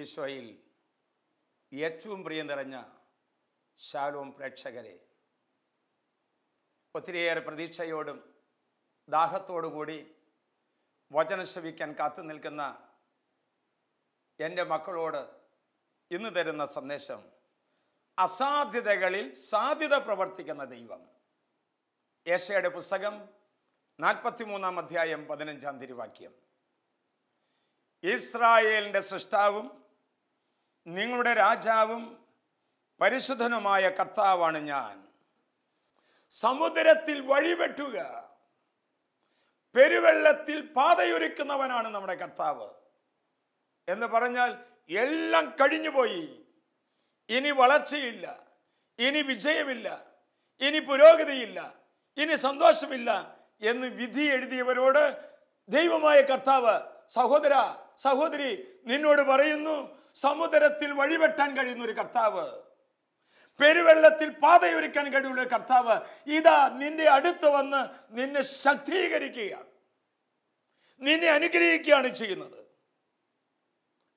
ഈശോയിൽ ഏറ്റവും പ്രിയം നിറഞ്ഞ ശാലോം പ്രേക്ഷകരെ, ഒത്തിരിയേറെ പ്രതീക്ഷയോടും ദാഹത്തോടും കൂടി വചനം ശ്രവിക്കാൻ കാത്തു നിൽക്കുന്ന എൻ്റെ മക്കളോട് ഇന്ന് തരുന്ന സന്ദേശം, അസാധ്യതകളിൽ സാധ്യത പ്രവർത്തിക്കുന്ന ദൈവം. യേശയ്യായുടെ പുസ്തകം 43-ാം അധ്യായം 15-ാം തിരുവാക്യം. ഇസ്രായേലിൻ്റെ സൃഷ്ടാവും നിങ്ങളുടെ രാജാവും പരിശുദ്ധനുമായ കർത്താവാണ് ഞാൻ. സമുദ്രത്തിൽ വഴിവെട്ടുക, പെരുവെള്ളത്തിൽ പാതയൊരുക്കുന്നവനാണ് നമ്മുടെ കർത്താവ്. എന്ന് പറഞ്ഞാൽ എല്ലാം കഴിഞ്ഞുപോയി, ഇനി വളർച്ചയില്ല, ഇനി വിജയമില്ല, ഇനി പുരോഗതിയില്ല, ഇനി സന്തോഷമില്ല എന്ന് വിധി എഴുതിയവരോട് ദൈവമായ കർത്താവ്, സഹോദര സഹോദരി, നിന്നോട് പറയുന്നു, സമുദ്രത്തിൽ വഴിവെട്ടാൻ കഴിയുന്ന ഒരു കർത്താവ്, പെരുവെള്ളത്തിൽ പാതയൊരുക്കാൻ കഴിയുള്ള കർത്താവ് ഇതാ നിന്റെ അടുത്ത് വന്ന് നിന്നെ ശക്തീകരിക്കുകയാണ്, നിന്നെ അനുഗ്രഹിക്കുകയാണ് ചെയ്യുന്നത്.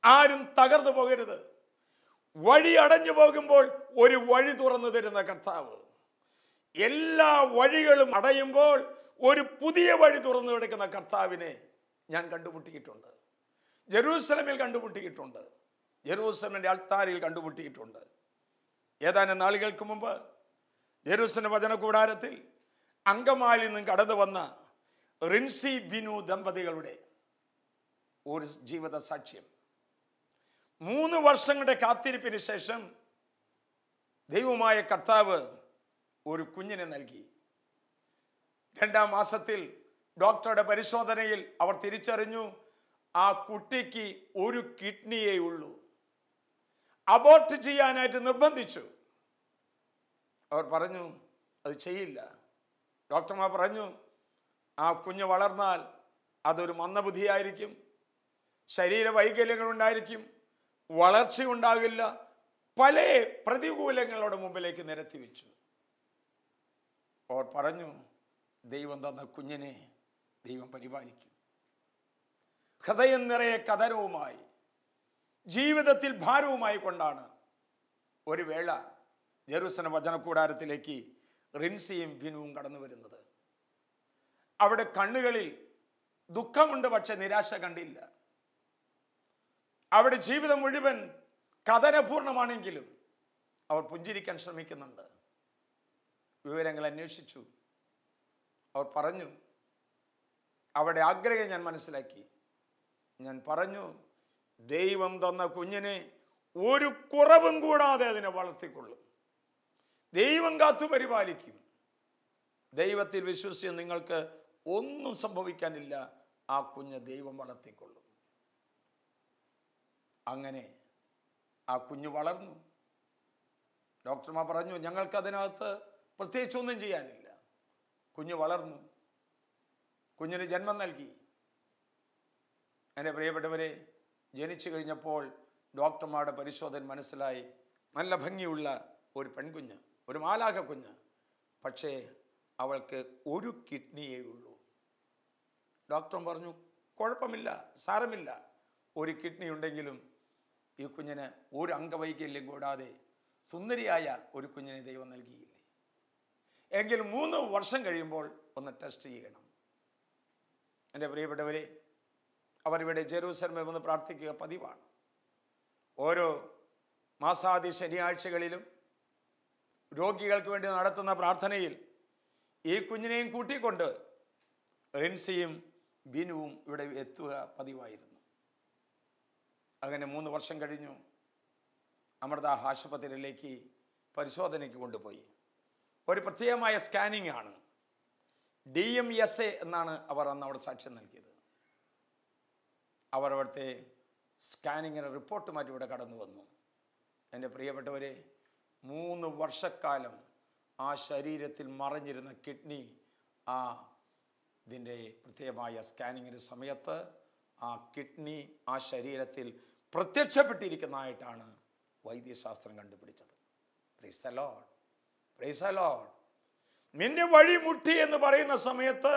ആരും തകർന്നു പോകരുത്. വഴി അടഞ്ഞു പോകുമ്പോൾ ഒരു വഴി തുറന്നു തരുന്ന കർത്താവ്, എല്ലാ വഴികളും അടയുമ്പോൾ ഒരു പുതിയ വഴി തുറന്നു കൊടുക്കുന്ന കർത്താവിനെ ഞാൻ കണ്ടുമുട്ടിയിട്ടുണ്ട്. ജെറൂസലമിൽ കണ്ടുമുട്ടിയിട്ടുണ്ട്, ജെറൂസലമിൻ്റെ അൾത്താരിൽ കണ്ടുമുട്ടിയിട്ടുണ്ട്. ഏതാനും നാളുകൾക്ക് മുമ്പ് ജെറൂസലം വചന കൂടാരത്തിൽ അങ്കമാലിൽ നിന്നും കടന്നു വന്ന റിൻസി ബിനു ദമ്പതികളുടെ ഒരു ജീവിത സാക്ഷ്യം. 3 വർഷങ്ങളുടെ കാത്തിരിപ്പിന് ശേഷം ദൈവമായ കർത്താവ് ഒരു കുഞ്ഞിനെ നൽകി. 2-ാം മാസത്തിൽ ഡോക്ടറുടെ പരിശോധനയിൽ അവർ തിരിച്ചറിഞ്ഞു, ആ കുട്ടിക്ക് ഒരു കിഡ്നിയേ ഉള്ളൂ. അബോർട്ട് ചെയ്യാനായിട്ട് നിർബന്ധിച്ചു. അവർ പറഞ്ഞു അത് ചെയ്യില്ല. ഡോക്ടർമാർ പറഞ്ഞു ആ കുഞ്ഞ് വളർന്നാൽ അതൊരു മന്ദബുദ്ധിയായിരിക്കും, ശരീര വൈകല്യങ്ങൾ ഉണ്ടായിരിക്കും, വളർച്ച ഉണ്ടാകില്ല, പല പ്രതികൂലങ്ങളുടെ മുമ്പിലേക്ക് നിരത്തി വെച്ചു. അവർ പറഞ്ഞു ദൈവം തന്ന കുഞ്ഞിനെ ദൈവം പരിപാലിക്കും. ഹൃദയം നിറയെ കദരവുമായി, ജീവിതത്തിൽ ഭാരവുമായി കൊണ്ടാണ് ഒരു വേള ജെറൂസലം വചനക്കൂടാരത്തിലേക്ക് റിൻസിയും ബിനുവും കടന്നു വരുന്നത്. അവിടെ കണ്ണുകളിൽ ദുഃഖമുണ്ട്, പക്ഷെ നിരാശ കണ്ടില്ല. അവിടെ ജീവിതം മുഴുവൻ കദരപൂർണമാണെങ്കിലും അവർ പുഞ്ചിരിക്കാൻ ശ്രമിക്കുന്നുണ്ട്. വിവരങ്ങൾ അന്വേഷിച്ചു. അവർ പറഞ്ഞു, അവിടെ ആഗ്രഹം ഞാൻ മനസ്സിലാക്കി. ഞാൻ പറഞ്ഞു ദൈവം തന്ന കുഞ്ഞിനെ ഒരു കുറവും കൂടാതെ അതിനെ വളർത്തിക്കൊള്ളും, ദൈവം കാത്തു പരിപാലിക്കും. ദൈവത്തിൽ വിശ്വസിച്ച് നിങ്ങൾക്ക് ഒന്നും സംഭവിക്കാനില്ല, ആ കുഞ്ഞ് ദൈവം വളർത്തിക്കൊള്ളും. അങ്ങനെ ആ കുഞ്ഞ് വളർന്നു. ഡോക്ടർമാർ പറഞ്ഞു ഞങ്ങൾക്ക് അതിനകത്ത് പ്രത്യേകിച്ചൊന്നും ചെയ്യാനില്ല. കുഞ്ഞ് വളർന്നു, കുഞ്ഞിന് ജന്മം നൽകി. എൻ്റെ പ്രിയപ്പെട്ടവരെ, ജനിച്ചു കഴിഞ്ഞപ്പോൾ ഡോക്ടർമാരുടെ പരിശോധന മനസ്സിലായി, നല്ല ഭംഗിയുള്ള ഒരു പെൺകുഞ്ഞ്, ഒരു മാലാഖ കുഞ്ഞ്. പക്ഷേ അവൾക്ക് ഒരു കിഡ്നിയേ ഉള്ളൂ. ഡോക്ടർ പറഞ്ഞു കുഴപ്പമില്ല, സാരമില്ല, ഒരു കിഡ്നി ഉണ്ടെങ്കിലും ഈ കുഞ്ഞിന് ഒരു അംഗവൈകല്യം കൂടാതെ സുന്ദരിയായ ഒരു കുഞ്ഞിനെ ദൈവം നൽകിയില്ലേ. എങ്കിലും 3 വർഷം കഴിയുമ്പോൾ ഒന്ന് ടെസ്റ്റ് ചെയ്യണം. എൻ്റെ പ്രിയപ്പെട്ടവരെ, അവരിവിടെ ജെറൂസലമിൽ വന്ന് പ്രാർത്ഥിക്കുക പതിവാണ്. ഓരോ മാസാദി ശനിയാഴ്ചകളിലും രോഗികൾക്ക് വേണ്ടി നടത്തുന്ന പ്രാർത്ഥനയിൽ ഈ കുഞ്ഞിനെയും കൂട്ടിക്കൊണ്ട് റിൻസിയും ബിനുവും ഇവിടെ എത്തുക പതിവായിരുന്നു. അങ്ങനെ 3 വർഷം കഴിഞ്ഞു. അമൃത ആശുപത്രിയിലേക്ക് പരിശോധനയ്ക്ക് കൊണ്ടുപോയി. ഒരു പ്രത്യേകമായ സ്കാനിങ് ആണ്, DMSA എന്നാണ് അവർ അന്ന് അവിടെ സാക്ഷ്യം നൽകിയത്. അവർ അവിടുത്തെ സ്കാനിങ്ങിന് റിപ്പോർട്ടുമായിട്ട് ഇവിടെ കടന്നു വന്നു. എൻ്റെ പ്രിയപ്പെട്ടവരെ, 3 വർഷക്കാലം ആ ശരീരത്തിൽ മറഞ്ഞിരുന്ന കിഡ്നി ഇതിൻ്റെ പ്രത്യേകമായ സ്കാനിങ്ങിൻ്റെ സമയത്ത് ആ കിഡ്നി ആ ശരീരത്തിൽ പ്രത്യക്ഷപ്പെട്ടിരിക്കുന്നതായിട്ടാണ് വൈദ്യശാസ്ത്രം കണ്ടുപിടിച്ചത്. Praise the Lord, praise the Lord. നിന്റെ വഴി മുട്ടി എന്ന് പറയുന്ന സമയത്ത്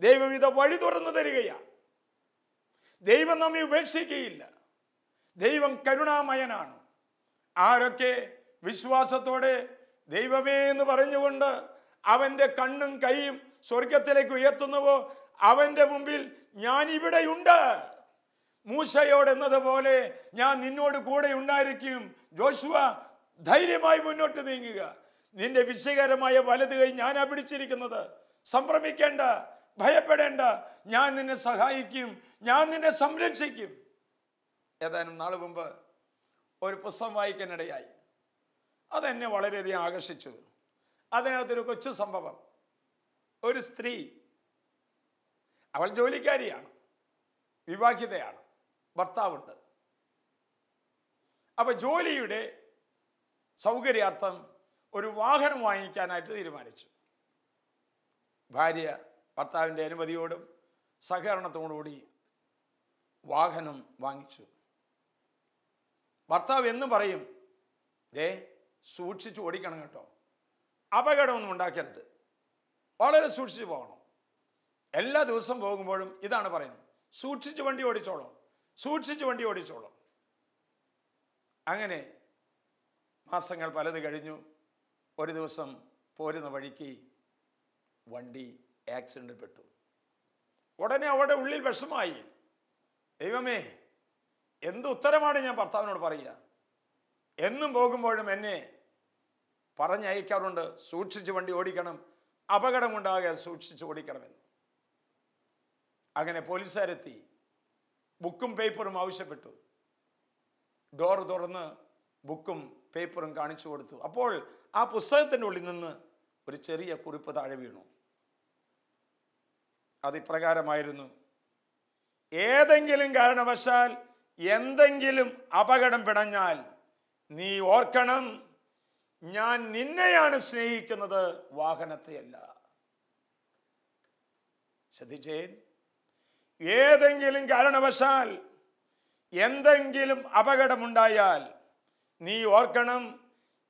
ദൈവം ഇത് വഴി തുറന്നു തരികയാണ്. ദൈവം നമ്മെ ഉപേക്ഷിക്കുകയില്ല. ദൈവം കരുണാമയനാണ്. ആരൊക്കെ വിശ്വാസത്തോടെ ദൈവമേ എന്ന് പറഞ്ഞുകൊണ്ട് അവൻ്റെ കണ്ണും കൈയും സ്വർഗത്തിലേക്ക് ഉയർത്തുന്നുവോ, അവൻ്റെ മുമ്പിൽ ഞാൻ ഇവിടെയുണ്ട്. മൂശയോട് എന്നതുപോലെ ഞാൻ നിന്നോട് കൂടെ ഉണ്ടായിരിക്കും. ജോഷുവ, ധൈര്യമായി മുന്നോട്ട് നീങ്ങുക. നിന്റെ വിജയകരമായ വലത് കൈ ഞാനാ പിടിച്ചിരിക്കുന്നത്. സംഭ്രമിക്കേണ്ട, ഭയപ്പെടേണ്ട. ഞാൻ നിന്നെ സഹായിക്കും, ഞാൻ നിന്നെ സംരക്ഷിക്കും. ഏതാനും നാൾ മുമ്പ് ഒരു പുസ്തകം വായിക്കാനിടയായി. അതെന്നെ വളരെയധികം ആകർഷിച്ചു. അതിനകത്തൊരു കൊച്ചു സംഭവം. ഒരു സ്ത്രീ, അവൾ ജോലിക്കാരിയാണ്, വിവാഹിതയാണ്, ഭർത്താവുണ്ട്. അപ്പൊ ജോലിയുടെ സൗകര്യാർത്ഥം ഒരു വാഹനം വാങ്ങിക്കാനായിട്ട് തീരുമാനിച്ചു. ഭാര്യ ഭർത്താവിൻ്റെ അനുമതിയോടും സഹകരണത്തോടുകൂടി വാഹനം വാങ്ങിച്ചു. ഭർത്താവ് എന്നും പറയും, സൂക്ഷിച്ച് ഓടിക്കണം കേട്ടോ, അപകടമൊന്നും ഉണ്ടാക്കരുത്, വളരെ സൂക്ഷിച്ച് പോകണം. എല്ലാ ദിവസവും പോകുമ്പോഴും ഇതാണ് പറയുന്നത്, സൂക്ഷിച്ച് വണ്ടി ഓടിച്ചോളൂ, സൂക്ഷിച്ച് വണ്ടി ഓടിച്ചോളൂ. അങ്ങനെ മാസങ്ങൾ പലത് കഴിഞ്ഞു. ഒരു ദിവസം പോരുന്ന വഴിക്ക് വണ്ടി ആക്സിഡന്റിൽ പെട്ടു. ഉടനെ അവിടെ ഉള്ളിൽ വിഷമായി. ദൈവമേ, എന്ത് ഉത്തരമാണ് ഞാൻ ഭർത്താവിനോട് പറയുക? എന്നും പോകുമ്പോഴും എന്നെ പറഞ്ഞയക്കാറുണ്ട്, സൂക്ഷിച്ച് വണ്ടി ഓടിക്കണം, അപകടമുണ്ടാകാതെ സൂക്ഷിച്ച് ഓടിക്കണമെന്ന്. അങ്ങനെ പോലീസുകാരെത്തി ബുക്കും പേപ്പറും ആവശ്യപ്പെട്ടു. ഡോർ തുറന്ന് ബുക്കും പേപ്പറും കാണിച്ചു കൊടുത്തു. അപ്പോൾ ആ പുസ്തകത്തിൻ്റെ ഉള്ളിൽ നിന്ന് ഒരു ചെറിയ കുറിപ്പ് താഴെ വീണു. അതിപ്രകാരമായിരുന്നു: ഏതെങ്കിലും കാരണവശാൽ എന്തെങ്കിലും അപകടം പിണഞ്ഞാൽ നീ ഓർക്കണം, ഞാൻ നിന്നെയാണ് സ്നേഹിക്കുന്നത്, വാഹനത്തെയല്ല. ശ്രദ്ധിച്ചേ, ഏതെങ്കിലും കാരണവശാൽ എന്തെങ്കിലും അപകടമുണ്ടായാൽ നീ ഓർക്കണം,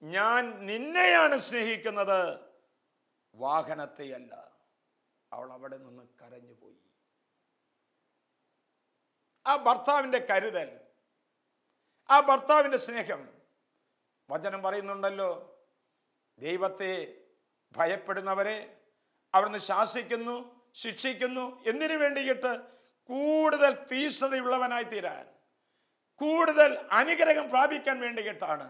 ഞാൻ നിന്നെയാണ് സ്നേഹിക്കുന്നത്, വാഹനത്തെയല്ല. അവൾ അവിടെ നിന്ന് കരഞ്ഞുപോയി. ആ ഭർത്താവിൻ്റെ കരുതൽ, ആ ഭർത്താവിൻ്റെ സ്നേഹം. വചനം പറയുന്നുണ്ടല്ലോ, ദൈവത്തെ ഭയപ്പെടുന്നവരെ അവിടുന്ന് ശാസിക്കുന്നു, ശിക്ഷിക്കുന്നു. എന്തിനു വേണ്ടിയിട്ട്? കൂടുതൽ തീഷ്ണതയുള്ളവനായി തീരാൻ, കൂടുതൽ അനുഗ്രഹം പ്രാപിക്കാൻ വേണ്ടിയിട്ടാണ്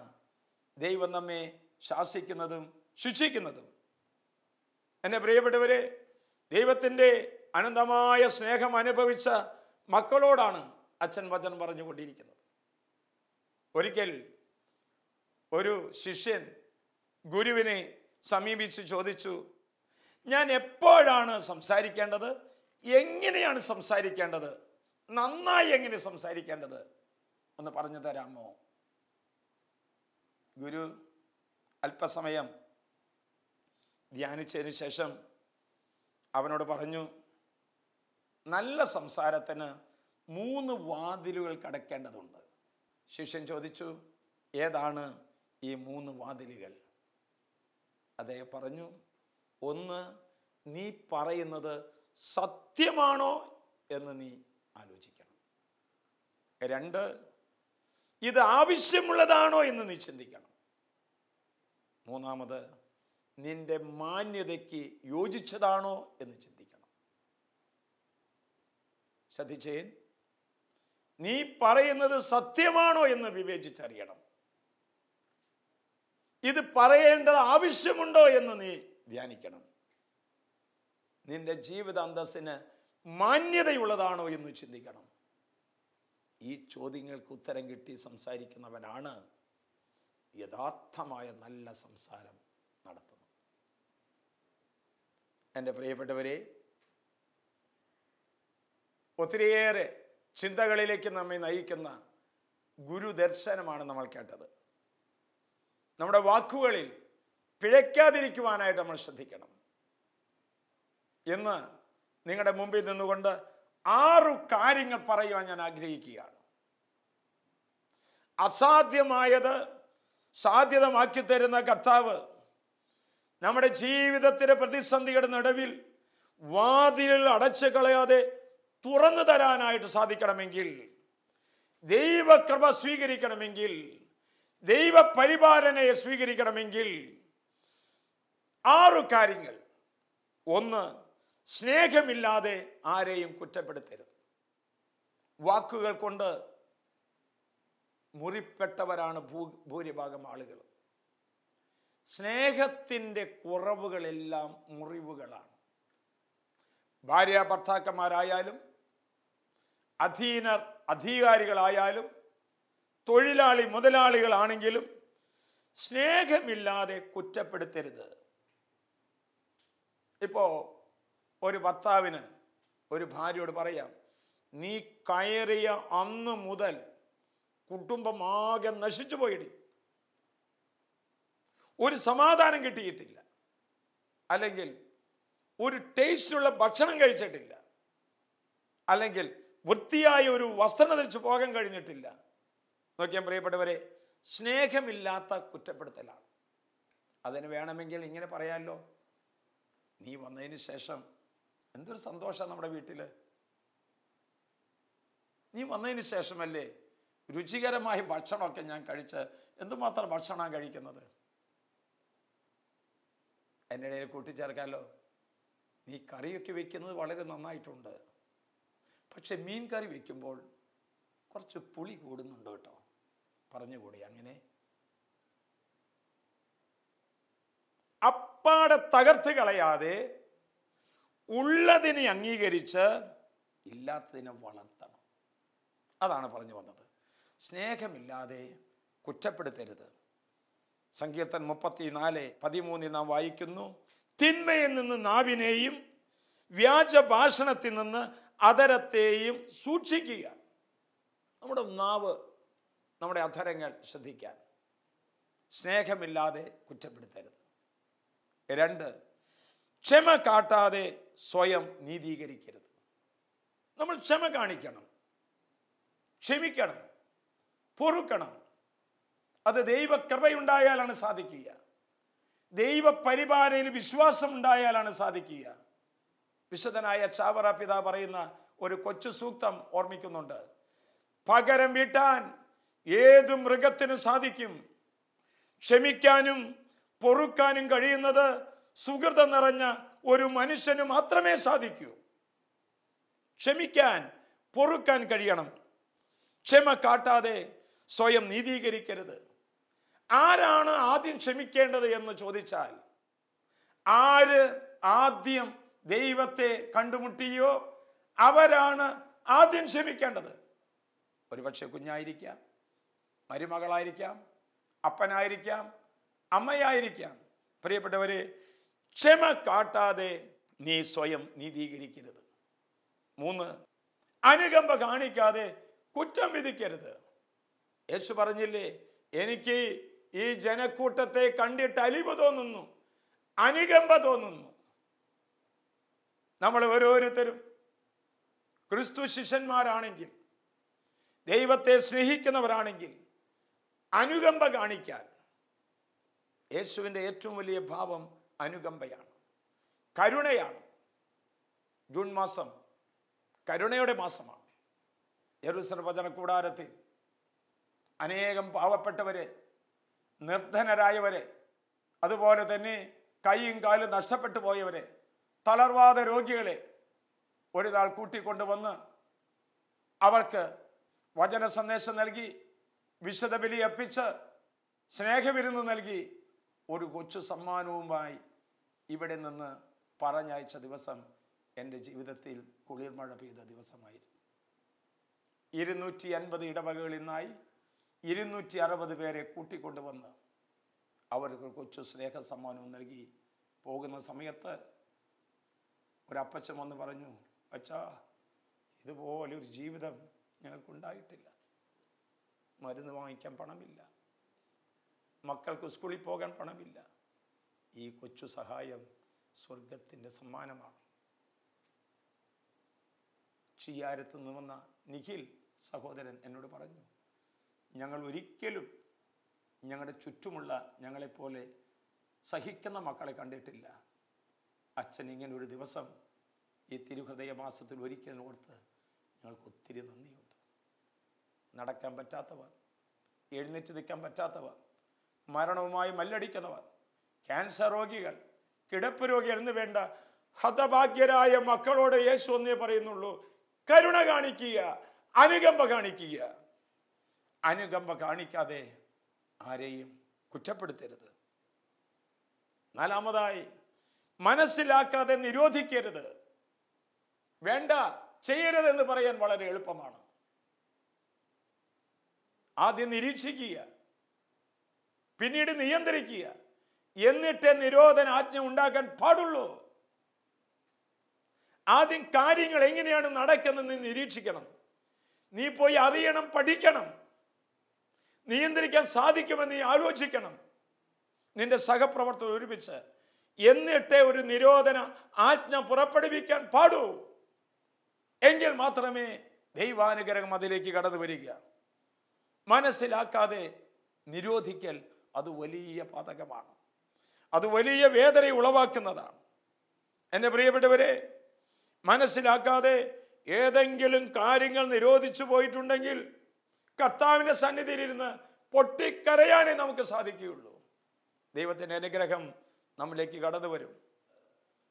ദൈവം നമ്മെ ശാസിക്കുന്നതും ശിക്ഷിക്കുന്നതും. എന്നെ പ്രിയപ്പെട്ടവരെ, ദൈവത്തിൻ്റെ അനന്തമായ സ്നേഹം അനുഭവിച്ച മക്കളോടാണ് അച്ഛൻ വചനം പറഞ്ഞുകൊണ്ടിരിക്കുന്നത്. ഒരിക്കൽ ഒരു ശിഷ്യൻ ഗുരുവിനെ സമീപിച്ച് ചോദിച്ചു, ഞാൻ എപ്പോഴാണ് സംസാരിക്കേണ്ടത്, എങ്ങനെയാണ് സംസാരിക്കേണ്ടത്, നന്നായി എങ്ങനെ സംസാരിക്കേണ്ടത്, ഒന്ന് പറഞ്ഞു തരാമോ? ഗുരു അല്പസമയം ധ്യാനിച്ചതിന് ശേഷം അവനോട് പറഞ്ഞു, നല്ല സംസാരത്തിന് 3 വാതിലുകൾ കടക്കേണ്ടതുണ്ട്. ശിഷ്യൻ ചോദിച്ചു, ഏതാണ് ഈ 3 വാതിലുകൾ? അദ്ദേഹം പറഞ്ഞു, 1, നീ പറയുന്നത് സത്യമാണോ എന്ന് നീ ആലോചിക്കണം. 2, ഇത് ആവശ്യമുള്ളതാണോ എന്ന് നീ ചിന്തിക്കണം. 3, നിന്റെ മാന്യതയ്ക്ക് യോജിച്ചതാണോ എന്ന് ചിന്തിക്കണം. ശ്രദ്ധിച്ചേൻ, നീ പറയുന്നത് സത്യമാണോ എന്ന് വിവേചിച്ചറിയണം. ഇത് പറയേണ്ടത് ആവശ്യമുണ്ടോ എന്ന് നീ ധ്യാനിക്കണം. നിന്റെ ജീവിത അന്തസ്സിന് മാന്യതയുള്ളതാണോ എന്ന് ചിന്തിക്കണം. ഈ ചോദ്യങ്ങൾക്ക് ഉത്തരം കിട്ടി സംസാരിക്കുന്നവനാണ് യഥാർത്ഥമായ നല്ല സംസാരം നടത്തുന്നത്. എൻ്റെ പ്രിയപ്പെട്ടവരെ, ഒത്തിരിയേറെ ചിന്തകളിലേക്ക് നമ്മെ നയിക്കുന്ന ഗുരുദർശനമാണ് നമ്മൾ കേട്ടത്. നമ്മുടെ വാക്കുകളിൽ പിഴയ്ക്കാതിരിക്കുവാനായിട്ട് നമ്മൾ ശ്രദ്ധിക്കണം. ഇന്ന് നിങ്ങളുടെ മുമ്പിൽ നിന്നുകൊണ്ട് 6 കാര്യങ്ങൾ പറയുവാൻ ഞാൻ ആഗ്രഹിക്കുകയാണ്. അസാധ്യമായത് സാധ്യതമാക്കി തരുന്ന കർത്താവ് നമ്മുടെ ജീവിതത്തിലെ പ്രതിസന്ധിയുടെ നടുവിൽ വാതിലുകൾ അടച്ചു കളയാതെ തുറന്നു തരാനായിട്ട് സാധിക്കണമെങ്കിൽ ദൈവകൃപ സ്വീകരിക്കണമെങ്കിൽ, ദൈവപരിപാലനയെ സ്വീകരിക്കണമെങ്കിൽ 6 കാര്യങ്ങൾ. 1, സ്നേഹമില്ലാതെ ആരെയും കുറ്റപ്പെടുത്തരുത്. വാക്കുകൾ കൊണ്ട് മുറിപ്പെട്ടവരാണ് ഭൂരിഭാഗം ആളുകൾ. സ്നേഹത്തിൻ്റെ കുറവുകളെല്ലാം മുറിവുകളാണ്. ഭാര്യ ഭർത്താക്കന്മാരായാലും, അധീനർ അധികാരികളായാലും, തൊഴിലാളി മുതലാളികളാണെങ്കിലും സ്നേഹമില്ലാതെ കുറ്റപ്പെടുത്തരുത്. ഇപ്പോൾ ഒരു ഭർത്താവിന് ഒരു ഭാര്യയോട് പറയാം, നീ കയറിയ അന്ന് മുതൽ കുടുംബം ആകെ നശിച്ചു പോയിടി, ഒരു സമാധാനം കിട്ടിയിട്ടില്ല, അല്ലെങ്കിൽ ഒരു ടേസ്റ്റുള്ള ഭക്ഷണം കഴിച്ചിട്ടില്ല, അല്ലെങ്കിൽ വൃത്തിയായ ഒരു വസ്ത്രം ധരിച്ച് പോകാൻ കഴിഞ്ഞിട്ടില്ല. നോക്കിയാൽ പ്രിയപ്പെട്ടവരെ, സ്നേഹമില്ലാത്ത കുറ്റപ്പെടുത്തലാണ്. അതിന് വേണമെങ്കിൽ ഇങ്ങനെ പറയാമല്ലോ, നീ വന്നതിന് ശേഷം എന്തൊരു സന്തോഷം നമ്മുടെ വീട്ടിൽ, നീ വന്നതിന് ശേഷമല്ലേ രുചികരമായ ഭക്ഷണമൊക്കെ ഞാൻ കഴിച്ച്, എന്തുമാത്രം ഭക്ഷണമാണ് കഴിക്കുന്നത്. എൻ്റെ ഇടയിൽ കൂട്ടിച്ചേർക്കാമല്ലോ, നീ കറിയൊക്കെ വെക്കുന്നത് വളരെ നന്നായിട്ടുണ്ട്, പക്ഷെ മീൻ കറി വെക്കുമ്പോൾ കുറച്ച് പുളി കൂടുന്നുണ്ട് കേട്ടോ, പറഞ്ഞുകൂടി. അങ്ങനെ അപ്പാടെ തകർത്ത് കളയാതെ ഉള്ളതിനെ അംഗീകരിച്ച് ഇല്ലാത്തതിനെ വളർത്തണം. അതാണ് പറഞ്ഞു വന്നത്. സ്നേഹമില്ലാതെ കുറ്റപ്പെടുത്തരുത്. സങ്കീർത്തനം 34:13 നാം വായിക്കുന്നു, തിന്മയിൽ നിന്ന് നാവിനെയും വ്യാജഭാഷണത്തിൽ നിന്ന് അധരത്തെയും സൂക്ഷിക്കുക. നമ്മുടെ നാവ്, നമ്മുടെ അധരങ്ങൾ ശ്രദ്ധിക്കാൻ. സ്നേഹമില്ലാതെ കുറ്റപ്പെടുത്തരുത്. 2, ക്ഷമ കാട്ടാതെ സ്വയം നീതീകരിക്കരുത്. നമ്മൾ ക്ഷമ കാണിക്കണം, ക്ഷമിക്കണം, പൊറുക്കണം. അത് ദൈവകൃപയുണ്ടായാലാണ് സാധിക്കുക. ദൈവപരിപാലനയിൽ വിശ്വാസം ഉണ്ടായാലാണ് സാധിക്കുക. വിശുദ്ധനായ ചാവറ പിതാവ് പറയുന്ന ഒരു കൊച്ചു സൂക്തം ഓർമ്മിക്കുന്നുണ്ട്. പകരം വീട്ടാൻ ഏതു മൃഗത്തിനും സാധിക്കും, ക്ഷമിക്കാനും പൊറുക്കാനും കഴിയുന്നത് സുഹൃതം നിറഞ്ഞ ഒരു മനുഷ്യന് മാത്രമേ സാധിക്കൂ. ക്ഷമിക്കാൻ, പൊറുക്കാൻ കഴിയണം. ക്ഷമ കാട്ടാതെ സ്വയം നീതീകരിക്കരുത്. ആരാണ് ആദ്യം ക്ഷമിക്കേണ്ടത് എന്ന് ചോദിച്ചാൽ, ആര് ആദ്യം ദൈവത്തെ കണ്ടുമുട്ടിയോ അവരാണ് ആദ്യം ക്ഷമിക്കേണ്ടത്. ഒരുപക്ഷെ കുഞ്ഞായിരിക്കാം, മരുമകളായിരിക്കാം, അപ്പനായിരിക്കാം, അമ്മയായിരിക്കാം. പ്രിയപ്പെട്ടവരെ, ക്ഷമ കാട്ടാതെ നീ സ്വയം നീതീകരിക്കരുത്. 3, അനുകമ്പ കാണിക്കാതെ കുറ്റം വിധിക്കരുത്. യേശു പറഞ്ഞില്ലേ, എനിക്ക് ഈ ജനക്കൂട്ടത്തെ കണ്ടിട്ട് അലിവ് തോന്നുന്നു, അനുകമ്പ തോന്നുന്നു. നമ്മൾ ഓരോരുത്തരും ക്രിസ്തു ശിഷ്യന്മാരാണെങ്കിൽ, ദൈവത്തെ സ്നേഹിക്കുന്നവരാണെങ്കിൽ അനുകമ്പ കാണിക്കാൻ. യേശുവിൻ്റെ ഏറ്റവും വലിയ ഭാവം അനുകമ്പയാണ്, കരുണയാണ്. ജൂൺ മാസം കരുണയുടെ മാസമാണ്. യെരൂശലേം വചന കൂടാരത്തിൽ അനേകം പാവപ്പെട്ടവരെ, നിർധനരായവരെ, അതുപോലെ തന്നെ കൈയും കാലും നഷ്ടപ്പെട്ടു പോയവരെ, തളർവാദ രോഗികളെ ഒരു നാൾ കൂട്ടിക്കൊണ്ടുവന്ന് അവർക്ക് വചന സന്ദേശം നൽകി, വിശുദ്ധ ബലി അർപ്പിച്ച് സ്നേഹവിരുന്ന് നൽകി ഒരു കൊച്ചു സമ്മാനവുമായി ഇവിടെ നിന്ന് പറഞ്ഞയച്ച ദിവസം എൻ്റെ ജീവിതത്തിൽ കുളിർമഴ പെയ്ത ദിവസമായിരുന്നു. 250 ഇടവകകളിൽ നിന്നായി 260 പേരെ കൂട്ടിക്കൊണ്ടുവന്ന് അവർക്ക് കൊച്ചു സ്നേഹ സമ്മാനവും നൽകി പോകുന്ന സമയത്ത് ഒരപ്പച്ചൻ വന്ന് പറഞ്ഞു, അച്ഛാ, ഇതുപോലൊരു ജീവിതം ഞങ്ങൾക്കുണ്ടായിട്ടില്ല. മരുന്ന് വാങ്ങിക്കാൻ പണമില്ല, മക്കൾക്ക് സ്കൂളിൽ പോകാൻ പണമില്ല. ഈ കൊച്ചു സഹായം സ്വർഗത്തിൻ്റെ സമ്മാനമാണ്. ചിയാരത്ത് നിന്ന് വന്ന നിഖിൽ സഹോദരൻ എന്നോട് പറഞ്ഞു, ഞങ്ങൾ ഒരിക്കലും ഞങ്ങളുടെ ചുറ്റുമുള്ള ഞങ്ങളെപ്പോലെ സഹിക്കുന്ന മക്കളെ കണ്ടിട്ടില്ല. അച്ഛൻ ഇങ്ങനെ ഒരു ദിവസം ഈ തിരുഹൃദയ മാസത്തിൽ ഒരിക്കലും ഓർത്ത് ഞങ്ങൾക്ക് ഒത്തിരി നന്ദിയുണ്ട്. നടക്കാൻ പറ്റാത്തവർ, എഴുന്നേറ്റ് നിൽക്കാൻ പറ്റാത്തവർ, മരണവുമായി മല്ലടിക്കുന്നവർ, ക്യാൻസർ രോഗികൾ, കിടപ്പ് രോഗികൾ എന്ന് വേണ്ട ഹതഭാഗ്യരായ മക്കളോട് യേശു ഒന്നേ പറയുന്നുള്ളൂ: കരുണ കാണിക്കുക, അനുകമ്പ കാണിക്കുക. അനുകമ്പ കാണിക്കാതെ ആരെയും കുറ്റപ്പെടുത്തരുത്. നാലാമതായി, മനസ്സിലാക്കാതെ നിരോധിക്കരുത്. വേണ്ട, ചെയ്യരുതെന്ന് പറയാൻ വളരെ എളുപ്പമാണ്. ആദ്യം നിരീക്ഷിക്കുക, പിന്നീട് നിയന്ത്രിക്കുക, എന്നിട്ടേ നിരോധനാജ്ഞ ഉണ്ടാക്കാൻ പാടുള്ളൂ. ആദ്യം കാര്യങ്ങൾ എങ്ങനെയാണ് നടക്കുന്നത് നിരീക്ഷിക്കണം. നീ പോയി അറിയണം, പഠിക്കണം. നിയന്ത്രിക്കാൻ സാധിക്കുമെന്ന് നീ ആലോചിക്കണം. നിന്റെ സഹപ്രവർത്തകർ ഒരുമിച്ച് എന്നിട്ടേ ഒരു നിരോധന ആജ്ഞ പുറപ്പെടുവിക്കാൻ പാടൂ. എങ്കിൽ മാത്രമേ ദൈവാനുഗ്രഹം അതിലേക്ക് കടന്നു വരിക. മനസ്സിലാക്കാതെ നിരോധിക്കൽ അത് വലിയ പാതകമാണ്. അത് വലിയ വേദന ഉളവാക്കുന്നതാണ്. എൻ്റെ പ്രിയപ്പെട്ടവരെ, മനസ്സിലാക്കാതെ ഏതെങ്കിലും കാര്യങ്ങൾ നിരോധിച്ചു പോയിട്ടുണ്ടെങ്കിൽ കർത്താവിൻ്റെ സന്നിധിയിലിരുന്ന് പൊട്ടിക്കരയാനേ നമുക്ക് സാധിക്കുകയുള്ളൂ. ദൈവത്തിൻ്റെ അനുഗ്രഹം നമ്മിലേക്ക് കടന്നു വരും.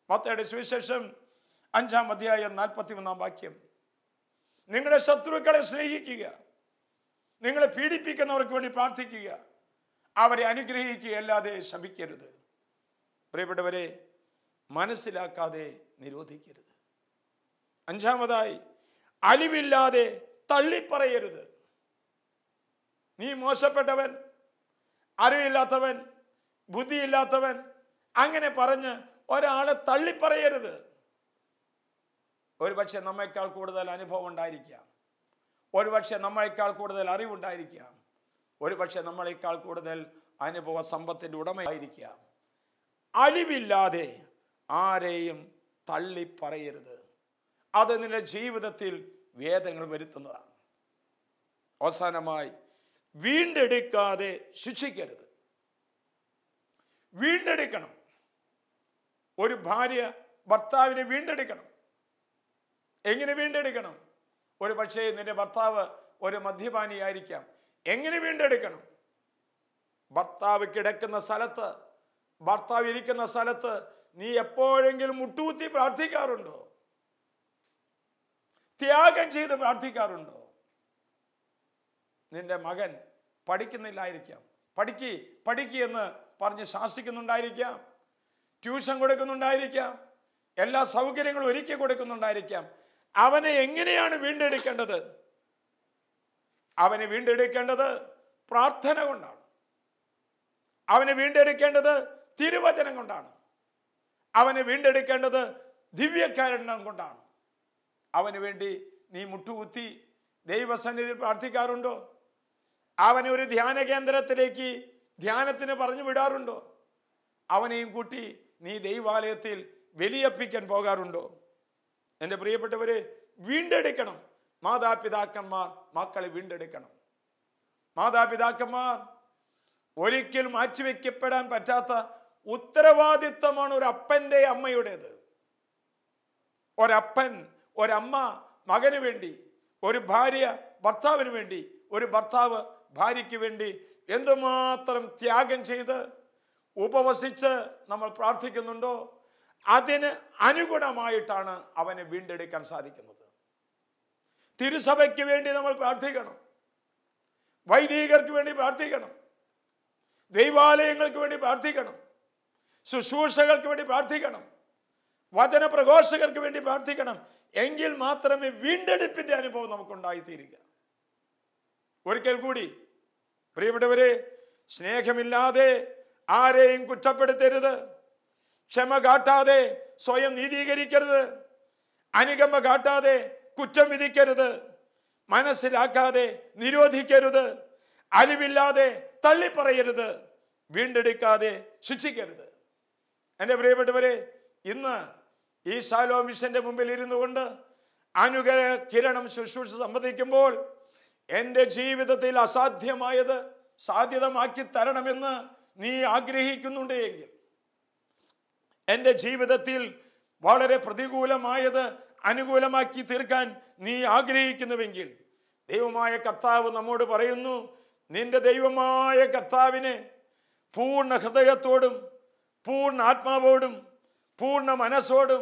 മത്തായിയുടെ സുവിശേഷം 5-ാം അധ്യായം 41-ാം വാക്യം: നിങ്ങളുടെ ശത്രുക്കളെ സ്നേഹിക്കുക, നിങ്ങളെ പീഡിപ്പിക്കുന്നവർക്ക് വേണ്ടി പ്രാർത്ഥിക്കുക, അവരെ അനുഗ്രഹിക്കുക, അല്ലാതെ ശപിക്കരുത്. പ്രിയപ്പെട്ടവരെ, മനസ്സിലാക്കാതെ നിരോധിക്കരുത്. 5-ാമതായി, അലിവില്ലാതെ തള്ളിപ്പറയരുത്. നീ മോശപ്പെട്ടവൻ, അറിവില്ലാത്തവൻ, ബുദ്ധിയില്ലാത്തവൻ അങ്ങനെ പറഞ്ഞ് ഒരാളെ തള്ളിപ്പറയരുത്. ഒരുപക്ഷെ നമ്മേക്കാൾ കൂടുതൽ അനുഭവം ഉണ്ടായിരിക്കാം, ഒരുപക്ഷെ നമ്മളെക്കാൾ കൂടുതൽ അറിവുണ്ടായിരിക്കാം, ഒരുപക്ഷെ നമ്മളെക്കാൾ കൂടുതൽ അനുഭവ സമ്പത്തിൻ്റെ ഉടമയായിരിക്കാം. അലിവില്ലാതെ ആരെയും തള്ളിപ്പറയരുത്. അത് നിന്റെ ജീവിതത്തിൽ വേദനകൾ വരുത്തുന്നതാണ്. അവസാനമായി, വീണ്ടെടുക്കാതെ ശിക്ഷിക്കരുത്. വീണ്ടെടുക്കണം. ഒരു ഭാര്യ ഭർത്താവിനെ വീണ്ടെടുക്കണം. എങ്ങനെ വീണ്ടെടുക്കണം? ഒരു പക്ഷേ നിന്റെ ഭർത്താവ് ഒരു മദ്യപാനിയായിരിക്കാം. എങ്ങനെ വീണ്ടെടുക്കണം? ഭർത്താവ് കിടക്കുന്ന സ്ഥലത്ത്, ഭർത്താവ് ഇരിക്കുന്ന സ്ഥലത്ത് നീ എപ്പോഴെങ്കിലും മുട്ടുകുത്തി പ്രാർത്ഥിക്കാറുണ്ടോ? ത്യാഗം ചെയ്ത് പ്രാർത്ഥിക്കാറുണ്ടോ? നിന്റെ മകൻ പഠിക്കുന്നില്ലായിരിക്കാം, പഠിക്ക് എന്ന് പറഞ്ഞ് ശാസിക്കുന്നുണ്ടായിരിക്കാം, ട്യൂഷൻ കൊടുക്കുന്നുണ്ടായിരിക്കാം, എല്ലാ സൗകര്യങ്ങളും ഒരുക്കി കൊടുക്കുന്നുണ്ടായിരിക്കാം. അവനെ എങ്ങനെയാണ് വീണ്ടെടുക്കേണ്ടത്? അവനെ വീണ്ടെടുക്കേണ്ടത് പ്രാർത്ഥന കൊണ്ടാണ്. അവനെ വീണ്ടെടുക്കേണ്ടത് തിരുവചനം കൊണ്ടാണ്. അവനെ വീണ്ടെടുക്കേണ്ടത് ദിവ്യകാരുണ്യം കൊണ്ടാണ്. അവന് വേണ്ടി നീ മുട്ടുകുത്തി ദൈവസന്നിധിയിൽ പ്രാർത്ഥിക്കാറുണ്ടോ? അവനെ ഒരു ധ്യാന കേന്ദ്രത്തിലേക്ക് ധ്യാനത്തിന് പറഞ്ഞു വിടാറുണ്ടോ? അവനെയും കൂട്ടി നീ ദൈവാലയത്തിൽ ബലിയർപ്പിക്കാൻ പോകാറുണ്ടോ? എൻ്റെ പ്രിയപ്പെട്ടവരെ, വീണ്ടെടുക്കണം. മാതാപിതാക്കന്മാർ മക്കളെ വീണ്ടെടുക്കണം. മാതാപിതാക്കന്മാർ ഒരിക്കലും മാറ്റിവെക്കപ്പെടാൻ പറ്റാത്ത ഉത്തരവാദിത്വമാണ് ഒരു അപ്പൻ്റെ അമ്മയുടേത്. ഒരപ്പൻ ഒരമ്മ മകന് വേണ്ടി, ഒരു ഭാര്യ ഭർത്താവിന് വേണ്ടി, ഒരു ഭർത്താവ് ഭാര്യയ്ക്ക് വേണ്ടി എന്തുമാത്രം ത്യാഗം ചെയ്ത് ഉപവസിച്ച് നമ്മൾ പ്രാർത്ഥിക്കുന്നുണ്ടോ, അതിന് അനുഗുണമായിട്ടാണ് അവനെ വീണ്ടെടുക്കാൻ സാധിക്കുന്നത്. തിരുസഭയ്ക്ക് വേണ്ടി നമ്മൾ പ്രാർത്ഥിക്കണം, വൈദികർക്ക് വേണ്ടി പ്രാർത്ഥിക്കണം, ദൈവാലയങ്ങൾക്ക് വേണ്ടി പ്രാർത്ഥിക്കണം, ശുശ്രൂഷകൾക്ക് വേണ്ടി പ്രാർത്ഥിക്കണം, വചന പ്രഘോഷകർക്ക് വേണ്ടി പ്രാർത്ഥിക്കണം. എങ്കിൽ മാത്രമേ വീണ്ടെടുപ്പിന്റെ അനുഭവം നമുക്കുണ്ടായിത്തീരുക. ഒരിക്കൽ കൂടി പ്രിയപ്പെട്ടവരെ, സ്നേഹമില്ലാതെ ആരെയും കുറ്റപ്പെടുത്തരുത്. ക്ഷമ കാട്ടാതെ സ്വയം നീതീകരിക്കരുത്. അനുകമ്പ കാട്ടാതെ കുറ്റം വിധിക്കരുത്. മനസ്സിലാക്കാതെ നിരോധിക്കരുത്. അലിവില്ലാതെ തള്ളിപ്പറയരുത്. വീണ്ടെടുക്കാതെ ശിക്ഷിക്കരുത്. എൻ്റെ പ്രിയപ്പെട്ടവരെ, ഇന്ന് ഈ ശാലോം മിഷന്റെ മുമ്പിൽ ഇരുന്നു കൊണ്ട് അനുഗ്രഹ കിരണം ശുശ്രൂഷ സംബന്ധിക്കുമ്പോൾ എൻ്റെ ജീവിതത്തിൽ അസാധ്യമായത് സാധ്യതമാക്കി തരണമെന്ന് നീ ആഗ്രഹിക്കുന്നുണ്ട് എങ്കിൽ, എൻ്റെ ജീവിതത്തിൽ വളരെ പ്രതികൂലമായത് അനുകൂലമാക്കി തീർക്കാൻ നീ ആഗ്രഹിക്കുന്നുവെങ്കിൽ, ദൈവമായ കർത്താവ് നമ്മോട് പറയുന്നു, നിന്റെ ദൈവമായ കർത്താവിനെ പൂർണ്ണ ഹൃദയത്തോടും പൂർണ്ണ ആത്മാവോടും പൂർണ്ണ മനസ്സോടും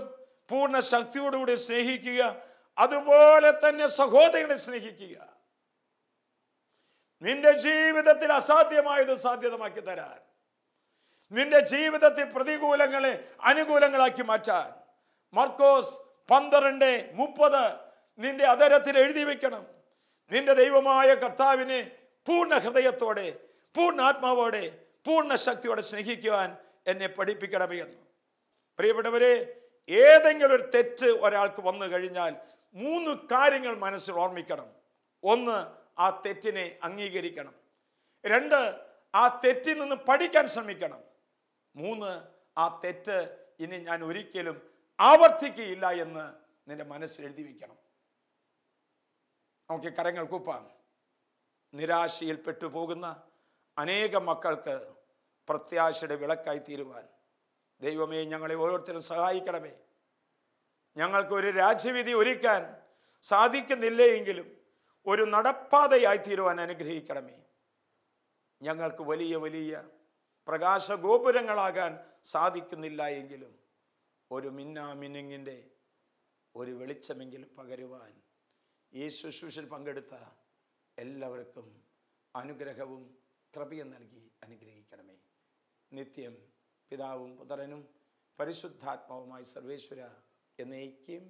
പൂർണ്ണ ശക്തിയോടുകൂടി സ്നേഹിക്കുക. അതുപോലെ തന്നെ സഹോദരനെ സ്നേഹിക്കുക. നിന്റെ ജീവിതത്തിൽ അസാധ്യമായത് സാധ്യതമാക്കി തരാൻ, നിന്റെ ജീവിതത്തിൽ പ്രതികൂലങ്ങളെ അനുകൂലങ്ങളാക്കി മാറ്റാൻ മർക്കോസ് 12:30 നിന്റെ അധരത്തിൽ എഴുതി വെക്കണം. നിന്റെ ദൈവമായ കർത്താവിനെ പൂർണ്ണ ഹൃദയത്തോടെ പൂർണ്ണ ആത്മാവോടെ പൂർണ്ണ ശക്തിയോടെ സ്നേഹിക്കുവാൻ എന്നെ പഠിപ്പിക്കണമേ എന്ന്. പ്രിയപ്പെട്ടവരെ, ഏതെങ്കിലും ഒരു തെറ്റ് ഒരാൾക്ക് വന്നു കഴിഞ്ഞാൽ 3 കാര്യങ്ങൾ മനസ്സിൽ ഓർമ്മിക്കണം. 1, ആ തെറ്റിനെ അംഗീകരിക്കണം. 2, ആ തെറ്റിൽ നിന്ന് പഠിക്കാൻ ശ്രമിക്കണം. 3, ആ തെറ്റ് ഇനി ഞാൻ ഒരിക്കലും ആവർത്തിക്കുകയില്ല എന്ന് നിന്റെ മനസ്സിൽ എഴുതി വയ്ക്കണം. നമുക്ക് കരങ്ങൾ കൂപ്പാം. നിരാശയിൽ പെട്ടുപോകുന്ന അനേകം മക്കൾക്ക് പ്രത്യാശയുടെ വിളക്കായി തീരുവാൻ ദൈവമേ ഞങ്ങളെ ഓരോരുത്തരും സഹായിക്കണമേ. ഞങ്ങൾക്ക് ഒരു രാജ്യവിധി ഒരുക്കാൻ സാധിക്കുന്നില്ലേ എങ്കിലും ഒരു നടപ്പാതയായി തീരുവാൻ അനുഗ്രഹിക്കണമേ. ഞങ്ങൾക്ക് വലിയ വലിയ പ്രകാശ ഗോപുരങ്ങളാകാൻ സാധിക്കുന്നില്ല എങ്കിലും ഒരു മിന്നാമിനുങ്ങിൻ്റെ ഒരു വെളിച്ചമെങ്കിലും പകരുവാൻ ഈ ശുശ്രൂഷയിൽ പങ്കെടുത്ത എല്ലാവർക്കും അനുഗ്രഹവും കൃപയും നൽകി അനുഗ്രഹിക്കണമേ. നിത്യം പിതാവും പുത്രനും പരിശുദ്ധാത്മാവുമായി സർവേശ്വര എന്നേക്കും